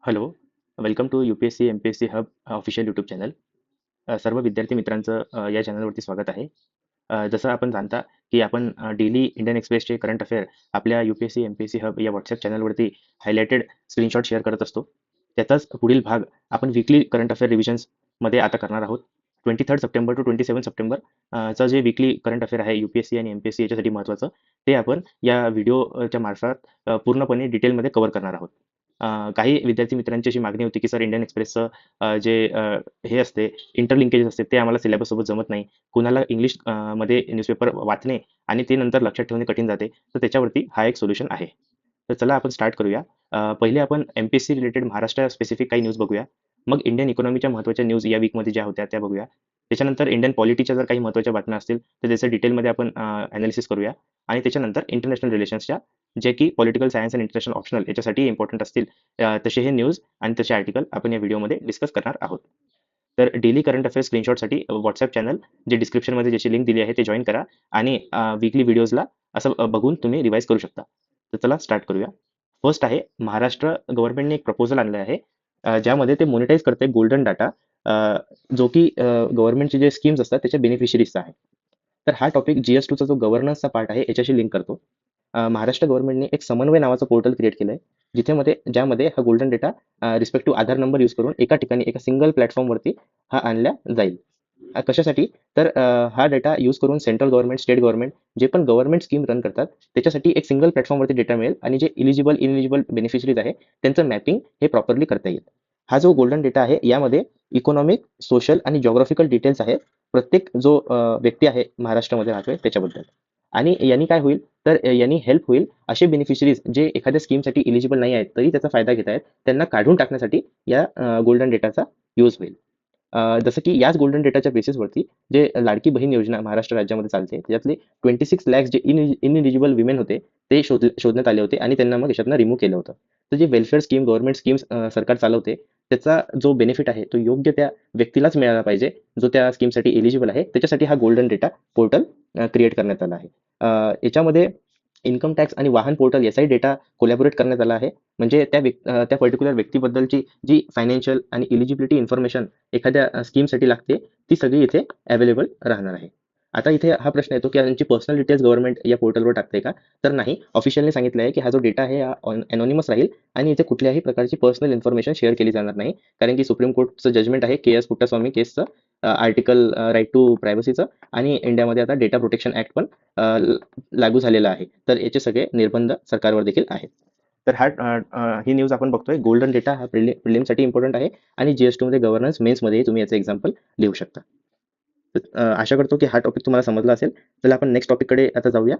Hello, welcome to UPSC MPSC hub official YouTube channel. सर्व विद्यार्थी मित्रांचं या चॅनलवरती स्वागत आहे. जसं आपण जाणता की आपण डेली इंडियन एक्सप्रेसचे करंट अफेअर आपल्या UPSC MPSC हब या व्हॉट्सअप चॅनलवरती हायलाइटेड स्क्रीनशॉट शेअर करत असतो. त्याचाच पुढील भाग आपण वीकली करंट अफेअर रिव्हिजन्समध्ये आता करणार आहोत. 23 सप्टेंबर टू 27 सप्टेंबर चं जे वीकली करंट अफेअर आहे UPSC आणि MPSC याच्यासाठी महत्त्वाचं, ते आपण या व्हिडिओच्या मार्फत पूर्णपणे डिटेलमध्ये कव्हर करणार आहोत. काही विद्यार्थी मित्रांची अशी मागणी होती की सर इंडियन एक्सप्रेसचं जे हे असते इंटरलिंकेजेस असते ते आम्हाला सिलेबससोबत जमत नाही. कुणाला इंग्लिश मध्ये न्यूजपेपर वाचणे आणि ते नंतर लक्षात ठेवणे कठीण जाते. तर त्याच्यावरती हा एक सोल्युशन आहे. तर चला आपण स्टार्ट करूया. पहिले आपण MPSC रिलेटेड महाराष्ट्र स्पेसिफिक काही न्यूज बघूया. मग इंडियन इकॉनॉमीच्या महत्त्वाच्या न्यूज या वीकमध्ये ज्या होत्या त्या बघूया. त्याच्यानंतर इंडियन पॉलिटीच्या जर काही महत्त्वाच्या बातम्या असतील तर त्याचं डिटेलमध्ये आपण अनालिसिस करूया. आणि त्याच्यानंतर इंटरनॅशनल रिलेशन्सच्या जे की पॉलिटिकल सायन्स आणि इंटरनॅशनल ऑप्शनल याच्यासाठी इम्पॉर्टंट असतील तसे हे न्यूज आणि तसे आर्टिकल आपण या व्हिडिओमध्ये डिस्कस करणार आहोत. तर डेली करंट अफेअर्स स्क्रीनशॉटसाठी व्हॉट्सअप चॅनल जे डिस्क्रिप्शनमध्ये ज्याची लिंक दिली आहे ते जॉईन करा आणि वीकली व्हिडिओजला असं बघून तुम्ही रिवाईज करू शकता. तर चला स्टार्ट करूया. फर्स्ट आहे महाराष्ट्र गव्हर्नमेंटने एक प्रपोजल आणलं आहे ज्यामध्ये ते मोनिटाईज करते गोल्डन डाटा जो की गव्हर्नमेंटचे जे स्कीम्स असतात त्याच्या बेनिफिशरीजचा आहे. तर हा टॉपिक GS2चा जो गव्हर्नन्सचा पार्ट आहे याच्याशी लिंक करतो. महाराष्ट्र गव्हर्नमेंटने एक समन्वय नावाचं पोर्टल क्रिएट केलंय ज्यामध्ये हा गोल्डन डेटा रिस्पेक्टिव्ह आधार नंबर यूज करून एका ठिकाणी एका सिंगल प्लॅटफॉर्मवरती हा आणला जाईल. कशासाठी तर हा डेटा यूज करून सेंट्रल गव्हर्नमेंट स्टेट गव्हर्नमेंट जे पण गव्हर्नमेंट स्कीम रन करतात त्याच्यासाठी एक सिंगल प्लॅटफॉर्मवरती डेटा मिळेल आणि जे इलिजिबल बेनिफिशरीज आहे त्यांचं मॅपिंग हे प्रॉपरली करता येईल. हा जो गोल्डन डेटा आहे यामध्ये इकॉनॉमिक सोशल आणि जॉग्राफिकल डिटेल्स आहेत प्रत्येक जो व्यक्ती आहे महाराष्ट्रामध्ये राहतोय त्याच्याबद्दल. आणि यांनी काय होईल तर यांनी हेल्प होईल असे बेनिफिशरीज जे एखाद्या स्कीमसाठी इलिजिबल नाही आहेत तरी त्याचा फायदा घेत आहेत त्यांना काढून टाकण्यासाठी या गोल्डन डेटाचा यूज होईल. जसं की याच गोल्डन डेटाच्या बेसिसवरती जे लाडकी बहीण योजना महाराष्ट्र राज्यामध्ये चालते त्याच्यातले 26 लॅक्स जे इनएलिजिबल विमेन होते ते शोधण्यात आले होते आणि त्यांना मग याच्यातनं रिमूव्ह केलं होतं. तर जे वेलफेअर स्कीम गव्हर्नमेंट स्कीम्स सरकार चालवते त्याचा जो बेनिफिट आहे तो योग्य त्या व्यक्तीलाच मिळाला पाहिजे जो त्या स्कीमसाठी एलिजिबल आहे. त्याच्यासाठी हा गोल्डन डेटा पोर्टल क्रिएट करण्यात आला आहे. याच्यामध्ये इन्कम टॅक्स आणि वाहन पोर्टल याचाही डेटा कोलॅबोरेट करण्यात आला आहे. म्हणजे त्या पर्टिक्युलर व्यक्तीबद्दलची जी फायनान्शियल आणि इलिजिबिलिटी इन्फॉर्मेशन एखाद्या स्कीमसाठी लागते ती सगळी इथे अवेलेबल राहणार आहे. आता इथे हा प्रश्न येतो की यांची पर्सनल डिटेल्स गव्हर्नमेंट या पोर्टलवर टाकते का? तर नाही. ऑफिशियलने सांगितलं आहे की हा जो डेटा आहे हा अनॉनिमस राहील आणि इथे कुठल्याही प्रकारची पर्सनल इन्फॉर्मेशन शेअर केली जाणार नाही. कारण की सुप्रीम कोर्टचं जजमेंट आहे KS पुट्टास्वामी केसचं आर्टिकल राईट टू प्रायव्हसीचं आणि इंडियामध्ये आता डेटा प्रोटेक्शन ऍक्ट पण लागू झालेला आहे. तर याचे सगळे निर्बंध सरकारवर देखील आहेत. तर ही न्यूज आपण बघतोय गोल्डन डेटा हा प्रिलिमसाठी इम्पॉर्टंट आहे आणि GS2 मध्ये गव्हर्नन्स मेन्समध्ये तुम्ही याचं एक्झाम्पल लिहू शकता. आशा करतो की हा टॉपिक तुम्हाला समजला असेल. चला आपण नेक्स्ट टॉपिककडे आता जाऊया.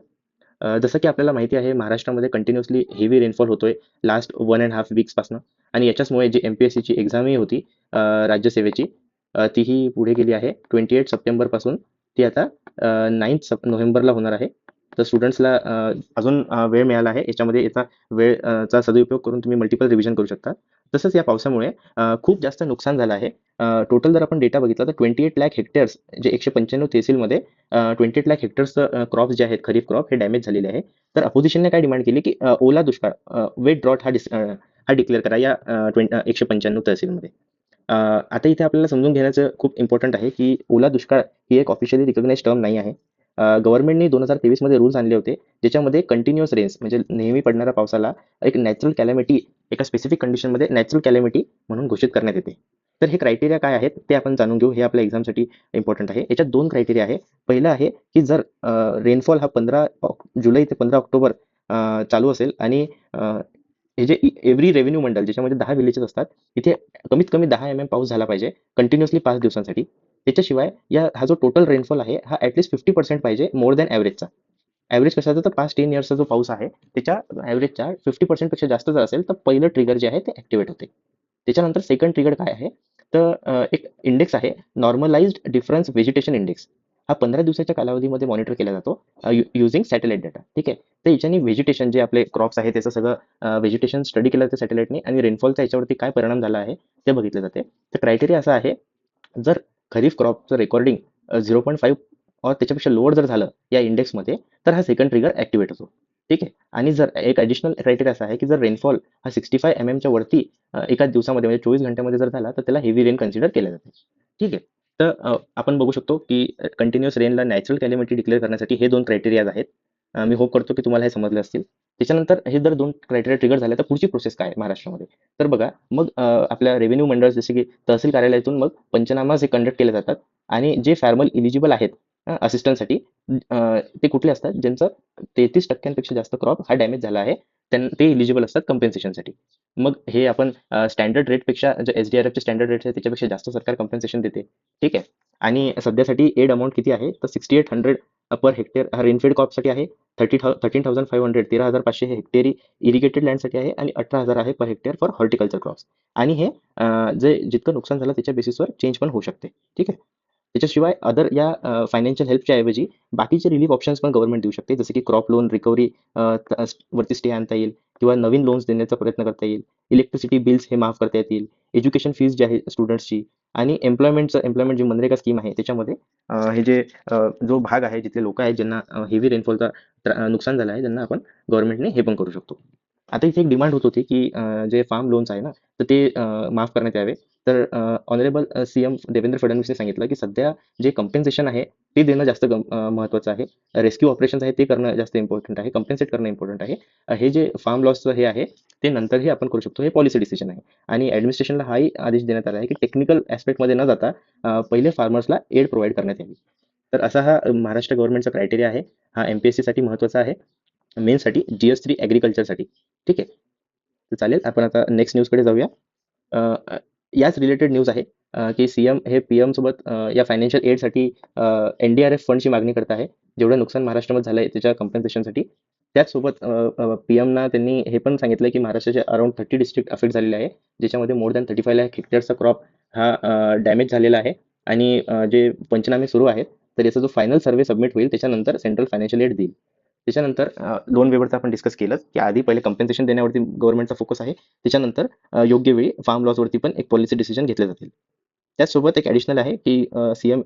जसं की आपल्याला माहिती आहे महाराष्ट्रामध्ये कंटिन्युअसली हेवी रेनफॉल होतोय लास्ट 1.5 वीक्स पासून आणि याच्याचमुळे जी MPSCची एक्झामही होती राज्यसेवेची तीही पुढे गेली आहे. 28 सप्टेंबर पासून ती आता 9 नोव्हेंबरला होणार आहे. तर स्टुडंट्सला अजून वेळ मिळाला आहे. याच्यामध्ये याचा चा सदुपयोग करून तुम्ही मल्टिपल रिव्हिजन करू शकता. तसंच या पावसामुळे खूप जास्त नुकसान झालं आहे. टोटल जर आपण डेटा बघितला तर 28 लाख हेक्टर्स जे 195 तहसीलमध्ये 28 लाख हेक्टर्सचं क्रॉप्स जे आहेत खरीप क्रॉप हे डॅमेज झालेले आहे. तर अपोजिशनने काय डिमांड केली की ओला दुष्काळ वेट ड्रॉट हा डिक्लेअर करा या 195 तहसीलमध्ये. आता इथे आपल्याला समजून घेण्याचं खूप इम्पॉर्टंट आहे की ओला दुष्काळ ही एक ऑफिशियली रिकॉग्नाइज टर्म नाही आहे. गव्हर्नमेंटने 2023 मध्ये रूल्स आणले होते ज्याच्यामध्ये कंटिन्युअस रेन्स म्हणजे नेहमी पडणाऱ्या पावसाला एक नॅचरल कॅलॅमिटी एका स्पेसिफिक कंडिशनमध्ये नॅचरल कॅलॅमिटी म्हणून घोषित करण्यात येते. तर हे क्रायटेरिया काय आहेत ते आपण जाणून घेऊ. हे आपल्या एक्झामसाठी इम्पॉर्टंट आहे. याच्यात 2 क्रायटेरिया आहे. पहिलं आहे की जर रेनफॉल हा 15 जुलै ते 15 ऑक्टोबर चालू असेल आणि हे जे एव्हरी रेव्हेन्यू मंडल ज्याच्यामध्ये 10 विलेजेस असतात इथे कमीत कमी 10 mm पाऊस झाला पाहिजे कंटिन्युअसली 5 दिवसांसाठी. त्याच्याशिवाय हा जो टोटल रेनफॉल आहे हा ॲटलीस्ट 50% पाहिजे मोर दॅन ॲव्हरेजचा. ॲव्हरेज कशाचा तर पास्ट 10 इयर्सचा जो पाऊस आहे त्याच्या ॲव्हरेजच्या 50% पेक्षा जास्त जर असेल तर पहिलं ट्रिगर जे आहे ते ॲक्टिवेट होते. त्याच्यानंतर सेकंड ट्रिगर काय आहे तर एक इंडेक्स आहे नॉर्मलाइज्ड डिफरन्स व्हेजिटेशन इंडेक्स. हा 15 दिवसाच्या कालावधीमध्ये मॉनिटर केला जातो युझिंग सॅटेलाइट डेटा. ठीक आहे. तर याच्याने व्हेजिटेशन जे आपले क्रॉप्स आहे त्याचं सगळं व्हेजिटेशन स्टडी केलं जातं सॅटेलाइटने आणि रेनफॉलचा याच्यावरती काय परिणाम झाला आहे ते बघितलं जाते. तर क्रायटेरिया असा आहे जर खरीफ क्रॉपचं रेकॉर्डिंग 0.5 और त्याच्यापेक्षा लोअर जर झालं या इंडेक्समध्ये तर हा सेकंड ट्रिगर ॲक्टिवेट होतो. ठीक आहे. आणि जर एक ॲडिशनल क्रायटेरिया असा आहे, की जर रेनफॉल हा 65 च्या वरती एका दिवसामध्ये म्हणजे 24 घंट्यामध्ये जर झाला, तर त्याला हेवी रेन कन्सिडर केलं जाते. ठीक आहे. तर आपण बघू शकतो, की कंटिन्युअस रेनला नॅचरल कॅलॅमिटी डिक्लेअर करण्यासाठी हे 2 क्रायटेरियाज आहेत. मी होप करतो, की तुम्हाला हे समजले असतील. त्याच्यानंतर हे जर 2 क्रायटेरिया ट्रिगर झाले, तर पुढची प्रोसेस काय आहे महाराष्ट्रामध्ये? तर बघा, मग आपल्या रेव्हेन्यू मंडळ जसे की तहसील कार्यालयातून मग पंचनामा जे कंडक्ट केले जातात आणि जे फार्मर इलिजिबल आहेत असिस्टंटसाठी, ते कुठले असतात? ज्यांचं 33% जास्त क्रॉप हा डॅमेज झाला आहे, ते इलिजिबल असतात कम्पेन्सेशनसाठी. मग हे आपण स्टँडर्ड रेटपेक्षा जे SDRFचे स्टँडर्ड रेट्स आहे त्याच्यापेक्षा जास्त सरकार कम्पेन्सेशन देते. ठीक आहे. आणि सध्यासाठी एड अमाउंट किती आहे? तर 6800 पर हेक्टेअर हा रेनफेड क्रॉपसाठी आहे. 13,500 13,500 हे हेक्टेअरी इरिगेटेड लँडसाठी आहे आणि 18,000 आहे पर हेक्टेअर फॉर हॉर्टिकल्चर क्रॉप्स. आणि हे जे जितकं नुकसान झालं त्याच्या बेसिसवर चेंज पण होऊ शकते. ठीक आहे. त्याच्याशिवाय अदर या फायनान्शियल हेल्पच्या ऐवजी बाकीचे रिलीफ ऑप्शन्स पण गव्हर्नमेंट देऊ शकते, जसे की क्रॉप लोन रिकव्हरी वरती स्टे आणता येईल किंवा नवीन लोन्स देण्याचा प्रयत्न करता येईल. इलेक्ट्रिसिटी बिल्स हे माफ करता येतील. एज्युकेशन फीस जी आहे स्टुडंट्सची आणि एम्प्लॉयमेंट जी मनरेगा स्कीम आहे त्याच्यामध्ये हे जे जो भाग आहे जिथले लोक आहेत ज्यांना हेवी रेनफॉलचा नुकसान झालं आहे त्यांना आपण गव्हर्नमेंटने हे पण करू शकतो. आता इथे एक डिमांड होत होती की जे फार्म लोन्स आहे ना तर ते माफ करण्यात यावे. तर ऑनरेबल CM देवेंद्र फडणवीसने सांगितलं की सध्या जे कम्पेन्सेशन आहे ते देणं जास्त महत्त्वाचं आहे. रेस्क्यू ऑपरेशन्स आहे ते करणं जास्त इम्पॉर्टंट आहे. कम्पेन्सेट करणं इम्पॉर्टंट आहे. हे जे फार्म लॉसचं हे आहे ते नंतरही आपण करू शकतो. हे पॉलिसी डिसिजन आहे. आणि ॲडमिनिस्ट्रेशनला हाही आदेश देण्यात आला आहे की टेक्निकल ॲस्पेक्टमध्ये न जाता पहिले फार्मर्सला एड प्रोव्हाइड करण्यात यावी. तर असा हा महाराष्ट्र गव्हर्नमेंटचा क्रायटेरिया आहे. हा MPSC साठी महत्त्वाचा आहे. मेनसाठी GS3 ॲग्रिकल्चरसाठी. ठीक आहे. तर चालेल आपण आता नेक्स्ट न्यूजकडे जाऊया. याच रिलेटेड न्यूज आहे की CM हे PM सोबत या फायनान्शियल एडसाठी NDRF फंडची मागणी करत आहे. जेवढं नुकसान महाराष्ट्रामध्ये झालंय त्याच्या कम्पेन्सेशनसाठी. त्याचसोबत PMना त्यांनी हे पण सांगितलं की महाराष्ट्राचे अराउंड 30 डिस्ट्रिक्ट अफेक्ट झालेले आहे, ज्याच्यामध्ये मोर दॅन 35 लाख हेक्टरचा क्रॉप हा डॅमेज झालेला आहे. आणि जे पंचनामे सुरू आहेत तर याचा जो फायनल सर्व्हे सबमिट होईल त्याच्यानंतर सेंट्रल फायनान्शियल एड देईल. त्याच्यानंतर लोन वेवरचं आपण डिस्कस केलं की आधी पहिले कम्पेन्सेशन देण्यावरती गव्हर्नमेंटचा फोकस आहे. त्याच्यानंतर योग्य वेळी फार्म लॉसवरती पण एक पॉलिसी डिसिजन घेतले जातील. त्याचसोबत एक ॲडिशनल आहे की CM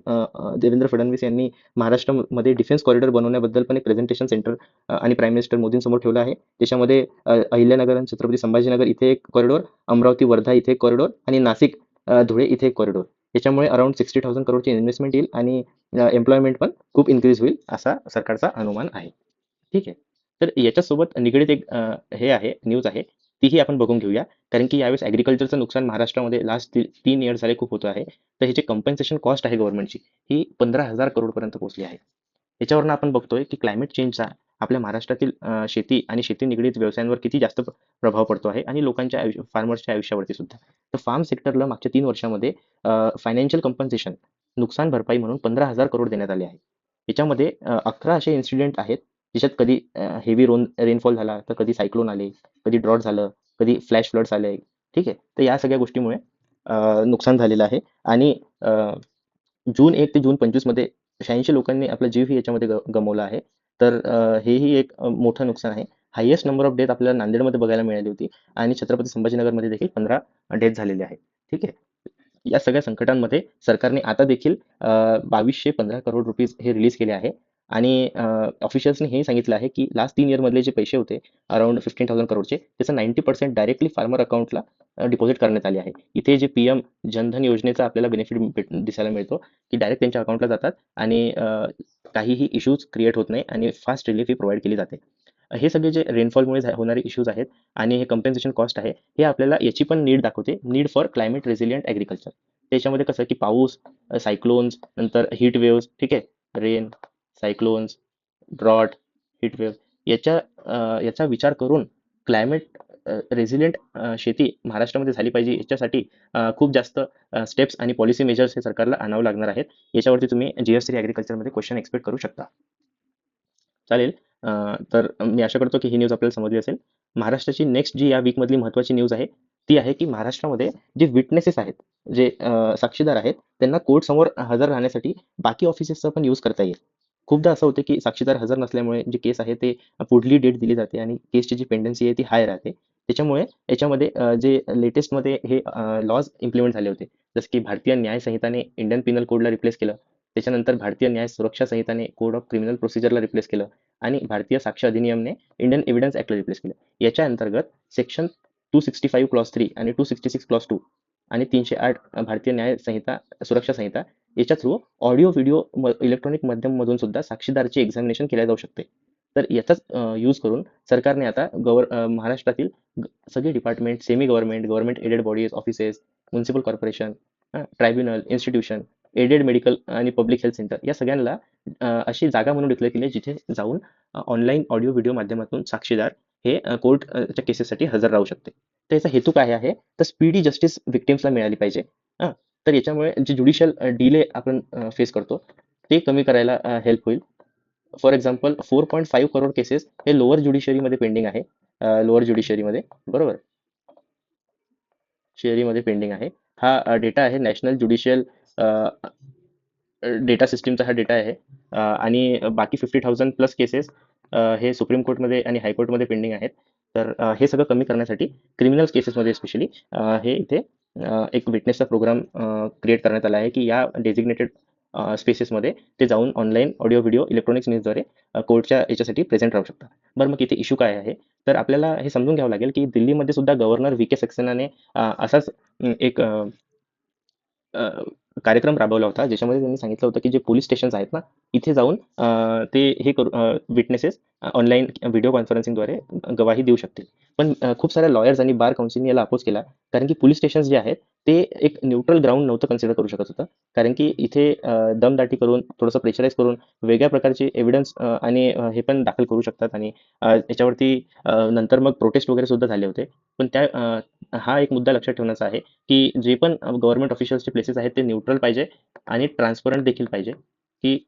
देवेंद्र फडणवीस यांनी महाराष्ट्रामध्ये डिफेन्स कॉरिडॉर बनवण्याबद्दल पण एक प्रेझेंटेशन सेंटर आणि प्राईम मिनिस्टर मोदींसमोर ठेवलं आहे. त्याच्यामध्ये अहिल्यानगर आणि छत्रपती संभाजीनगर इथे एक कॉरिडॉर, अमरावती वर्धा इथे एक कॉरिडॉर आणि नाशिक धुळे इथे एक कॉरिडॉर. याच्यामुळे अराउंड 60,000 करोडची इन्व्हेस्टमेंट येईल आणि एम्प्लॉयमेंट पण खूप इन्क्रीज होईल असा सरकारचा अनुमान आहे. ठीक आहे. तर याच्यासोबत निगडीत एक हे आहे न्यूज आहे तीही आपण बघून घेऊया. कारण की यावेळेस ॲग्रिकल्चरचं नुकसान महाराष्ट्रामध्ये लास्ट 3 इयर्स झाले खूप होतं आहे. तर ह्याची कम्पेन्सेशन कॉस्ट आहे गव्हर्नमेंटची ही 15,000 करोडपर्यंत पोहोचली आहे. याच्यावरून आपण बघतोय की क्लायमेट चेंजचा आपल्या महाराष्ट्रातील शेती आणि शेती निगडीत व्यवसायांवर किती जास्त प्रभाव पडतो आहे आणि लोकांच्या फार्मर्सच्या आयुष्यावरती सुद्धा. तर फार्म सेक्टरला मागच्या 3 वर्षामध्ये फायनान्शियल कम्पेन्सेशन नुकसान भरपाई म्हणून 15,000 करोड देण्यात आले आहे. याच्यामध्ये 11 असे इन्सिडेंट आहेत ज्याच्यात कधी हेवी रेनफॉल झाला, तर कधी सायक्लोन आले, कधी ड्रॉट झालं, कधी फ्लॅश फ्लड्स आले. ठीक आहे. तर या सगळ्या गोष्टीमुळे नुकसान झालेलं आहे. आणि जून 1 ते जून 25 मध्ये 86 लोकांनी आपला जीवही याच्यामध्ये गमावला आहे. तर हेही एक मोठं नुकसान आहे. हायेस्ट नंबर ऑफ डेथ आपल्याला नांदेडमध्ये बघायला मिळाली होती आणि छत्रपती संभाजीनगरमध्ये देखील 15 डेथ झालेले आहेत. ठीक आहे. या सगळ्या संकटांमध्ये सरकारने आता देखील 2215 करोड रुपीज हे रिलीज केले आहे. आणि ऑफिशियल्सने हे सांगितलं आहे की लास्ट 3 इयरमधले जे पैसे होते अराउंड 15,000 करोडचे त्याचं 90% डायरेक्टली फार्मर अकाउंटला डिपॉझिट करण्यात आले आहे. इथे जे PM जनधन योजनेचा आपल्याला बेनिफिट दिसायला मिळतो की डायरेक्ट त्यांच्या अकाउंटला जातात आणि काहीही इश्यूज क्रिएट होत नाही आणि फास्ट रिलीफ ही प्रोव्हाइड केली जाते. हे सगळे जे रेनफॉलमुळे होणारे इश्यूज आहेत आणि हे कम्पेन्सेशन कॉस्ट आहे हे आपल्याला याची पण नीड दाखवते, need for climate resilient agriculture. त्याच्यामध्ये कसं की पाऊस, सायक्लोन्स, नंतर हीट वेव्स, ठीक आहे, rain, cyclones, drought, heat wave याचा विचार करून क्लायमेट रेसिलियंट शेती महाराष्ट्रामध्ये झाली पाहिजे याच्यासाठी खूप जास्त स्टेप्स आणि पॉलिसी मेजर्स हे सरकारला आणावं लागणार आहेत. याच्यावरती तुम्ही GS3 ॲग्रिकल्चरमध्ये क्वेश्चन एक्सपेक्ट करू शकता. चालेल. तर मी आशा करतो की ही न्यूज आपल्याला समजली असेल. महाराष्ट्राची नेक्स्ट जी या वीकमधली महत्त्वाची न्यूज आहे ती आहे की महाराष्ट्रामध्ये जे विटनेसेस आहेत, जे साक्षीदार आहेत, त्यांना कोर्टसमोर हजर राहण्यासाठी बाकी ऑफिसेसचा पण यूज करता येईल. खूपदा असं होतं की साक्षीदार हजर नसल्यामुळे जे केस आहे ते पुढली डेट दिली जाते आणि केसची जी पेंडन्सी आहे ती हाय राहते. त्याच्यामुळे याच्यामध्ये जे लेटेस्टमध्ये हे लॉज इम्प्लिमेंट झाले होते, जसं की भारतीय न्याय संहिताने इंडियन पिनल कोडला रिप्लेस केलं. त्याच्यानंतर भारतीय न्याय सुरक्षा संहिताने कोड ऑफ क्रिमिनल प्रोसिजरला रिप्लेस केलं आणि भारतीय साक्ष अधिनियमने इंडियन एव्हिडन्स ऍक्टला रिप्लेस केलं. याच्या अंतर्गत सेक्शन 265 क्लॉज 3 आणि 266 क्लॉज 2 आणि 308 भारतीय न्याय संहिता सुरक्षा संहिता याच्या थ्रू ऑडिओ व्हिडिओ इलेक्ट्रॉनिक माध्यम मधून सुद्धा साक्षीदारचे एक्झामिनेशन केले जाऊ शकते. तर याचाच यूज करून सरकारने आता महाराष्ट्रातील सगळे department, semi government, government aided bodies, offices, municipal corporation, tribunal, institution, aided medical आणि पब्लिक हेल्थ सेंटर या सगळ्यांना अशी जागा म्हणून डिक्लेअर केली आहे जिथे जाऊन ऑनलाईन ऑडिओ व्हिडिओ माध्यमातून साक्षीदार हे कोर्टच्या केसेससाठी हजर राहू शकते. तर याचा हेतू काय आहे, तर स्पीडी जस्टिस विक्टिम्सला मिळाली पाहिजे. तर याच्यामुळे जे ज्युडिशियल डिले आपण फेस करतो ते कमी करायला हेल्प होईल. फॉर एक्झाम्पल 4.5 करोड केसेस हे लोअर ज्युडिशरीमध्ये पेंडिंग आहे. लोअर ज्युडिशरीमध्ये बरोबर शेअरीमध्ये पेंडिंग आहे. हा डेटा आहे नॅशनल ज्युडिशियल डेटा सिस्टीमचा हा डेटा आहे. आणि बाकी 50,000 प्लस केसेस हे सुप्रीम कोर्टमध्ये आणि हायकोर्टमध्ये पेंडिंग आहेत. तर हे सगळं कमी करण्यासाठी क्रिमिनल केसेसमध्ये स्पेशली हे इथे एक विटनेसचा प्रोग्राम क्रिएट करण्यात आला आहे की या डेझिग्नेटेड स्पेसेसमध्ये ते जाऊन ऑनलाईन ऑडिओ व्हिडिओ इलेक्ट्रॉनिक्स न्यूजद्वारे कोर्टच्या याच्यासाठी प्रेझेंट राहू शकतात. बरं, मग इथे इश्यू काय आहे, तर आपल्याला हे समजून घ्यावं लागेल की दिल्लीमध्ये सुद्धा गव्हर्नर व्ही के सक्सेनाने असाच एक कार्यक्रम राबवला होता ज्याच्यामध्ये त्यांनी सांगितलं होतं की जे पोलीस स्टेशन्स आहेत ना इथे जाऊन ते हे करू विटनेसेस ऑनलाईन व्हिडिओ कॉन्फरन्सिंगद्वारे गवाही देऊ शकतील. पण खूप साऱ्या लॉयर्स आणि बार काउन्सिलने याला अपोज केला, कारण की पोलीस स्टेशन्स जे आहेत ते एक न्यूट्रल ग्राउंड नव्हतं कन्सिडर करू शकत होतं. कारण की इथे दमदाटी करून थोडंसं प्रेशराईज करून वेगळ्या प्रकारचे एव्हिडन्स आणि हे पण दाखल करू शकतात आणि याच्यावरती नंतर मग प्रोटेस्ट वगैरे सुद्धा झाले होते. पण हा एक मुद्दा लक्षात ठेवण्याचा आहे की जे पण गव्हर्नमेंट ऑफिशियल्सचे प्लेसेस आहेत ते न्यूट्रल पाहिजे आणि ट्रान्सपरंट देखील पाहिजे, की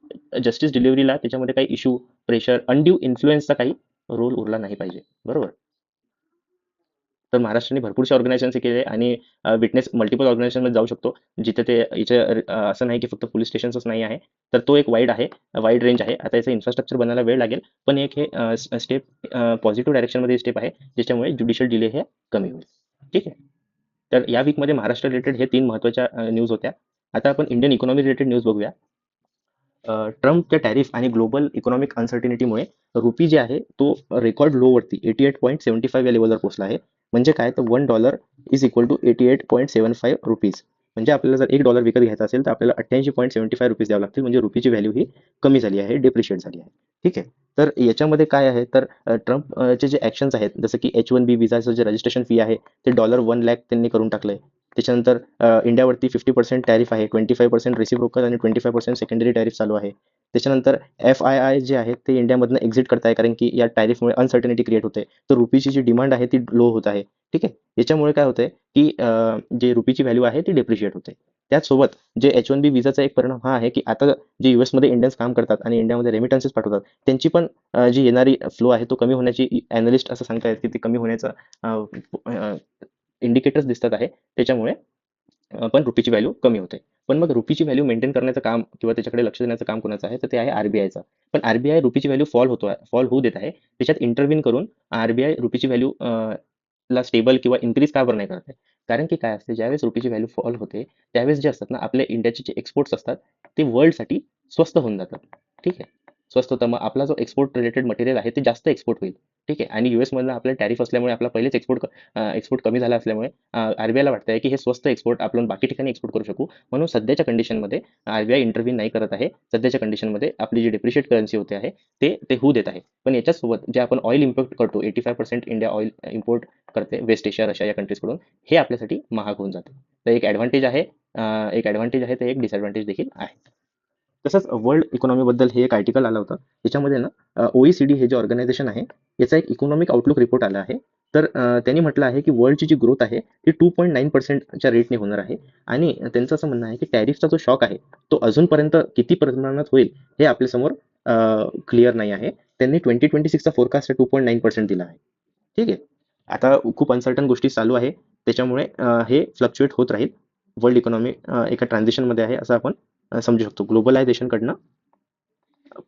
जस्टिस डिलिव्हरीला त्याच्यामध्ये काही इश्यू, प्रेशर, अनड्यू इन्फ्लुएन्सचा काही रोल उरला नाही पाहिजे. बरोबर. तर महाराष्ट्राने भरपूरशा ऑर्गनायझेशन केले आणि विटनेस मल्टिपल ऑर्गनायझेशनमध्ये जाऊ शकतो जिथे ते असं नाही की फक्त पोलीस स्टेशन्सच नाही आहे. तर तो एक वाईड रेंज आहे. आता याचं इन्फ्रास्ट्रक्चर बनायला वेळ लागेल, पण एक हे स्टेप पॉझिटिव्ह डायरेक्शनमध्ये स्टेप आहे ज्याच्यामुळे ज्युडिशियल डिले हे कमी होईल. ठीक आहे. तर या वीकमध्ये महाराष्ट्र रिलेटेड हे 3 महत्त्वाच्या न्यूज होत्या. आता आपण इंडियन इकॉनॉमी रिलेटेड न्यूज बघूया. ट्रम्पच्या टॅरिफ आणि ग्लोबल इकॉनॉमिक अनसर्टिनिटीमुळे रुपी जे आहे तो रेकॉर्ड लो वरती 88.75 या लेवलवर पोहोचला आहे. म्हणजे काय, तर $1 इज इक्वल टू 88.75 रुपीज. म्हणजे आपल्याला जर $1 विकत घ्यायचा असेल तर आपल्याला 88.75 रुपीज द्यावं लागतील. म्हणजे रुपीची व्हॅल्यू ही कमी झाली आहे, डिप्रिशिएट झाली आहे. ठीक आहे. तर याच्यामध्ये काय आहे, तर ट्रम्पचे जे ॲक्शन्स आहेत जसं की H1B विजाचं जे रजिस्ट्रेशन फी आहे ते $1 लाख त्यांनी करून टाकलंय. त्याच्यानंतर इंडियावरती 50% टॅरिफ आहे, 25% रेसिप्रोकल आणि 25% सेकंडरी टॅरिफ चालू आहे. त्याच्यानंतर FII जे आहे ते इंडियामधनं एक्झिट करत आहे, कारण की या टॅरिफमुळे अनसर्टनिटी क्रिएट होते. तर रुपीची जी डिमांड आहे ती लो होत आहे. ठीक आहे. याच्यामुळे काय होतंय की जे रुपीची व्हॅल्यू आहे ती डेप्रिशिएट होते. त्याचसोबत जे H1B विजाचा एक परिणाम हा आहे की आता जे US मध्ये इंडियन्स काम करतात आणि इंडियामध्ये रेमिटन्सेस पाठवतात त्यांची पण जी येणारी फ्लो आहे तो कमी होण्याची ॲनालिस्ट असं सांगतायत की ती कमी होण्याचा इंडिकेटर्स दिसतात आहे. त्याच्यामुळे पण रुपीची व्हॅल्यू कमी होते. पण मग रुपीची व्हॅल्यू मेंटेन करण्याचं काम किंवा त्याच्याकडे लक्ष देण्याचं काम कोणाचं आहे, तर ते आहे RBIचं. पण RBI रुपीची व्हॅल्यू फॉल होऊ देत आहे. त्याच्यात इंटरव्हीन करून RBI रुपीची व्हॅल्यू ला स्टेबल किंवा इन्क्रीज का बरं नाही करत आहे? कारण की काय असते, ज्यावेळेस रुपीची व्हॅल्यू फॉल होते त्यावेळेस जे असतात ना आपल्या इंडियाचे जे एक्सपोर्ट्स असतात ते वर्ल्डसाठी स्वस्त होऊन जातात. ठीक आहे. स्वस्त होतं, मग आपला जो एक्सपोर्ट रिलेटेड मटेरियल आहे ते जास्त एक्सपोर्ट होईल. ठीक आहे. आणि US मधनं आपल्याला टॅरिफ असल्यामुळे आपला पहिलेच एक्सपोर्ट कमी झाला असल्यामुळे RBIला वाटतंय की हे स्वस्त एक्सपोर्ट आपण बाकी ठिकाणी एक्सपोर्ट करू शकू. म्हणून सध्याच्या कंडिशनमध्ये RBI इंटरव्हीन नाही करत आहे. सध्याच्या कंडिशनमध्ये आपली जी डेप्रिशिएट करन्सी होते आहे ते होऊ देत आहे. पण याच्यासोबत जे आपण ऑइल इम्पोर्ट करतो, 85% इंडिया ऑइल इम्पोर्ट करते वेस्ट एशिया, रशिया या कंट्रीजकडून, हे आपल्यासाठी महाग होऊन जाते. तर एक ॲडव्हान्टेज आहे, तर एक डिसएडव्हान्टेज देखील आहे. तसंच वर्ल्ड इकॉनॉमीबद्दल हे एक आर्टिकल आलं होतं. त्याच्यामध्ये ना OECD हे जे ऑर्गनायझेशन आहे याचा एक इकॉनॉमिक आउटलुक रिपोर्ट आला आहे. तर त्यांनी म्हटलं आहे की वर्ल्डची जी ग्रोथ आहे ती 2.9%च्या रेटने होणार आहे आणि त्यांचं असं म्हणणं आहे की टॅरिफचा जो शॉक आहे तो अजूनपर्यंत किती प्रमाणात होईल हे आपल्यासमोर क्लिअर नाही आहे. त्यांनी 2026चा फोरकास्ट 2.9% दिला आहे. ठीक आहे. आता खूप अनसर्टन गोष्टी चालू आहे, त्याच्यामुळे हे फ्लक्च्युएट होत राहील. वर्ल्ड इकॉनॉमी एका ट्रान्झिशनमध्ये आहे असं आपण समजू शकतो. ग्लोबलायझेशनकडनं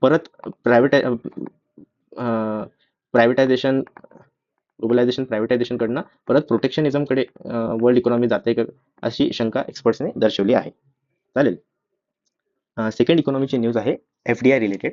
परत प्रायव्हेटायझेशन प्रायव्हेटायझेशनकडनं परत प्रोटेक्शनिझमकडे वर्ल्ड इकॉनॉमी जाते का, अशी शंका एक्सपर्ट्सने दर्शवली आहे. चालेल. सेकंड इकॉनॉमीची न्यूज आहे FDI रिलेटेड.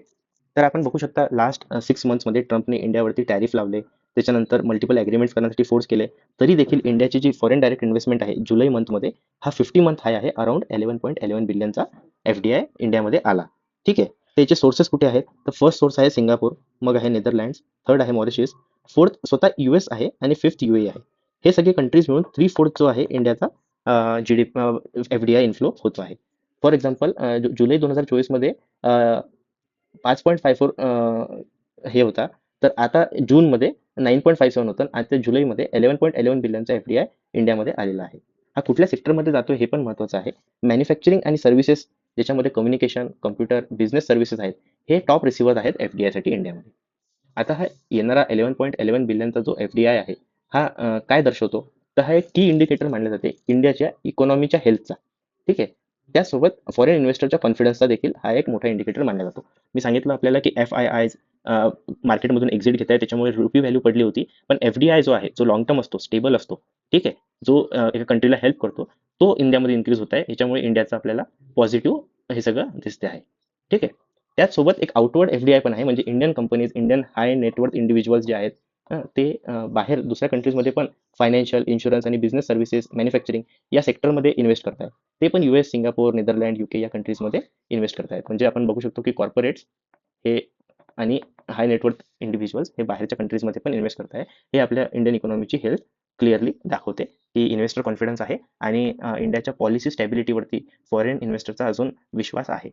तर आपण बघू शकता लास्ट 6 मंथ्समध्ये ट्रम्पने इंडियावरती टॅरिफ लावले. त्याच्यानंतर मल्टिपल ॲग्रीमेंट्स करण्यासाठी फोर्स केले. तरी देखील इंडियाची जी फॉरेन डायरेक्ट इन्व्हेस्टमेंट आहे जुलै मंथमध्ये हा 50 मंथ हाय आहे. अराउंड 11.11 बिलियनचा FDI इंडियामध्ये आला. ठीक आहे. त्याचे सोर्सेस कुठे आहेत? तर फर्स्ट सोर्स आहे सिंगापूर, मग आहे नेदरलँड्स, थर्ड आहे मॉरिशस, फोर्थ स्वतः US आहे आणि फिफ्थ UAE आहे. हे सगळे कंट्रीज मिळून 3/4 जो आहे इंडियाचा FDI इन्फ्लो होतो आहे. फॉर एक्झाम्पल जुलै 2024 मध्ये 5.54 हे होता, तर आता जूनमध्ये 9.57 होतं आणि आता जुलैमध्ये 11.11 बिलियनचा FDI इंडियामध्ये आलेला आहे. हा कुठल्या सेक्टरमध्ये जातो हे पण महत्त्वाचं आहे. मॅन्युफॅक्चरिंग आणि सर्व्हिसेस ज्याच्यामध्ये कम्युनिकेशन, कम्प्युटर, बिझनेस सर्व्हिसेस आहेत, हे टॉप रिसिव्हर आहेत FDI साठी इंडियामध्ये. आता हा येणारा 11.11 बिलियनचा जो FDI आहे, हा काय दर्शवतो? तर हा एक की इंडिकेटर मानले जाते इंडियाच्या इकॉनॉमीच्या हेल्थचा. ठीक आहे. त्यासोबत फॉरेन इन्व्हेस्टरच्या कॉन्फिडन्सचा देखील हा एक मोठा इंडिकेटर मानला जातो. मी सांगितलं आपल्याला की FIIs मार्केटमधून एक्झिट घेत आहे, त्याच्यामुळे रुपी व्हॅल्यू पडली होती. पण FDI जो आहे, जो लॉंग टर्म असतो, स्टेबल असतो, ठीक आहे, जो एका कंट्रीला हेल्प करतो, तो इंडियामध्ये इन्क्रीज होत आहे. याच्यामुळे इंडियाचं आपल्याला पॉझिटिव्ह हे सगळं दिसते आहे. ठीक आहे. त्याचसोबत एक आउटवर्ड FDI पण आहे, म्हणजे Indian companies, Indian high net worth individuals जे आहेत, ते बाहेर दुसऱ्या कंट्रीजमध्ये पण फायनान्शियल, इन्शुरन्स आणि बिझनेस सर्व्हिसेस, मॅन्युफॅक्चरिंग या सेक्टरमध्ये इन्व्हेस्ट करतायत. ते पण US, सिंगापूर, नेदरलँड, UK या कंट्रीजमध्ये इन्व्हेस्ट करतायत. म्हणजे आपण बघू शकतो की कॉर्पोरेट्स हे आणि हाय नेटवर्थ इंडिव्हिज्युअल्स हे बाहेरच्या कंट्रीजमध्ये पण इन्व्हेस्ट करताय. हे आपल्या इंडियन इकॉनॉमीची हेल्थ क्लिअरली दाखवते की इन्व्हेस्टर कॉन्फिडन्स आहे आणि इंडियाच्या पॉलिसी स्टॅबिलिटीवरती फॉरेन इन्व्हेस्टरचा अजून विश्वास आहे.